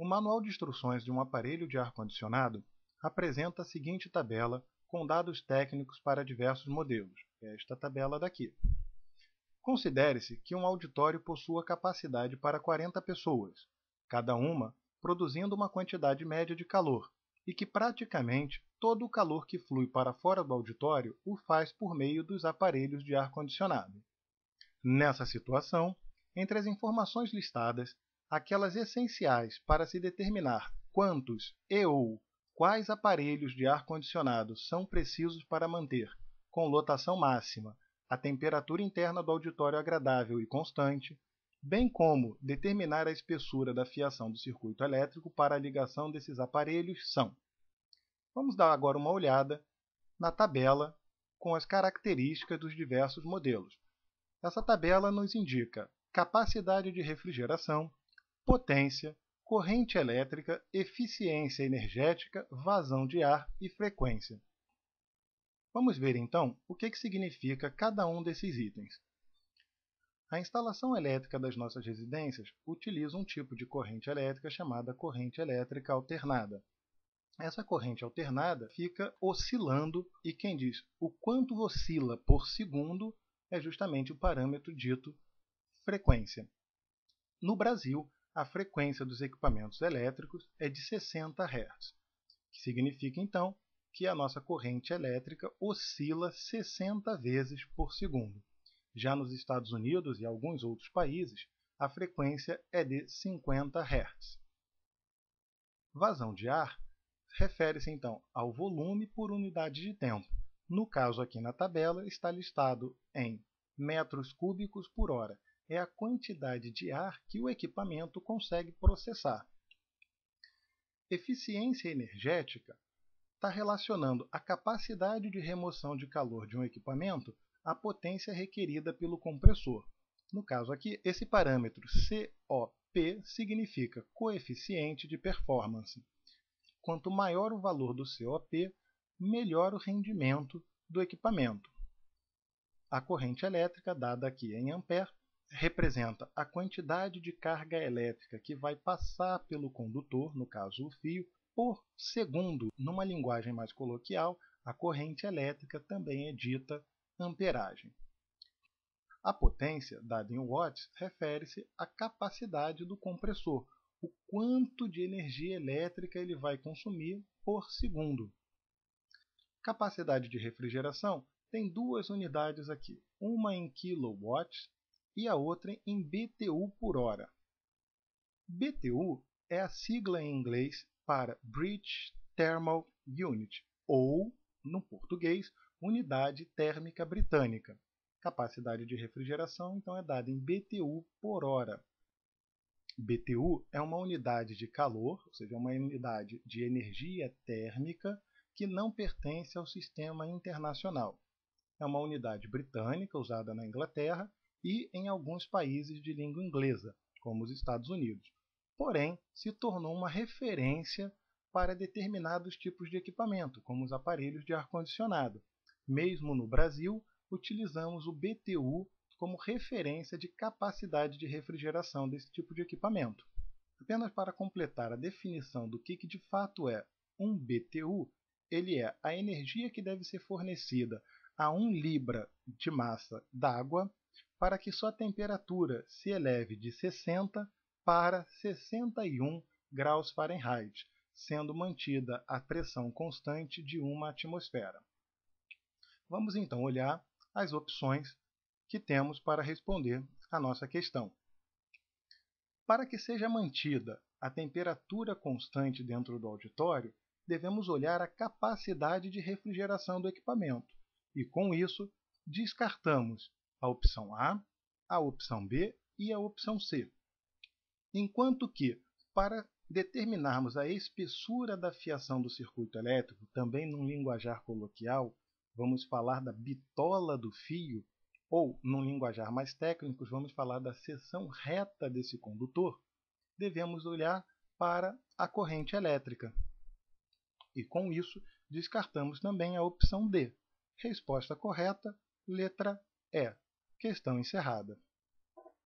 O manual de instruções de um aparelho de ar-condicionado apresenta a seguinte tabela com dados técnicos para diversos modelos. É esta tabela daqui. Considere-se que um auditório possua capacidade para 40 pessoas, cada uma produzindo uma quantidade média de calor, e que praticamente todo o calor que flui para fora do auditório o faz por meio dos aparelhos de ar-condicionado. Nessa situação, entre as informações listadas, aquelas essenciais para se determinar quantos ou quais aparelhos de ar-condicionado são precisos para manter, com lotação máxima, a temperatura interna do auditório agradável e constante, bem como determinar a espessura da fiação do circuito elétrico para a ligação desses aparelhos são. Vamos dar agora uma olhada na tabela com as características dos diversos modelos. Essa tabela nos indica capacidade de refrigeração, potência, corrente elétrica, eficiência energética, vazão de ar e frequência. Vamos ver, então, o que significa cada um desses itens. A instalação elétrica das nossas residências utiliza um tipo de corrente elétrica chamada corrente elétrica alternada. Essa corrente alternada fica oscilando e quem diz o quanto oscila por segundo é justamente o parâmetro dito frequência. No Brasil, a frequência dos equipamentos elétricos é de 60 Hz, que significa, então, que a nossa corrente elétrica oscila 60 vezes por segundo. Já nos Estados Unidos e alguns outros países, a frequência é de 50 Hz. Vazão de ar refere-se, então, ao volume por unidade de tempo. No caso aqui na tabela, está listado em metros cúbicos por hora. É a quantidade de ar que o equipamento consegue processar. Eficiência energética está relacionando a capacidade de remoção de calor de um equipamento à potência requerida pelo compressor. No caso aqui, esse parâmetro COP significa coeficiente de performance. Quanto maior o valor do COP, melhor o rendimento do equipamento. A corrente elétrica, dada aqui em ampere, representa a quantidade de carga elétrica que vai passar pelo condutor, no caso o fio, por segundo. Numa linguagem mais coloquial, a corrente elétrica também é dita amperagem. A potência, dada em watts, refere-se à capacidade do compressor, o quanto de energia elétrica ele vai consumir por segundo. Capacidade de refrigeração tem duas unidades aqui, uma em kilowatts e a outra em BTU por hora. BTU é a sigla em inglês para British Thermal Unit, ou, no português, Unidade Térmica Britânica. Capacidade de refrigeração, então, é dada em BTU por hora. BTU é uma unidade de calor, ou seja, uma unidade de energia térmica que não pertence ao sistema internacional. É uma unidade britânica usada na Inglaterra e em alguns países de língua inglesa, como os Estados Unidos. Porém, se tornou uma referência para determinados tipos de equipamento, como os aparelhos de ar-condicionado. Mesmo no Brasil, utilizamos o BTU como referência de capacidade de refrigeração desse tipo de equipamento. Apenas para completar a definição do que de fato é um BTU, ele é a energia que deve ser fornecida a 1 libra de massa d'água para que sua temperatura se eleve de 60 para 61 graus Fahrenheit, sendo mantida a pressão constante de uma atmosfera. Vamos então olhar as opções que temos para responder a nossa questão. Para que seja mantida a temperatura constante dentro do auditório, devemos olhar a capacidade de refrigeração do equipamento. E, com isso, descartamos a opção A, a opção B e a opção C. Enquanto que, para determinarmos a espessura da fiação do circuito elétrico, também num linguajar coloquial, vamos falar da bitola do fio, ou, num linguajar mais técnico, vamos falar da seção reta desse condutor, devemos olhar para a corrente elétrica. E, com isso, descartamos também a opção D. Resposta correta, letra E. Questão encerrada.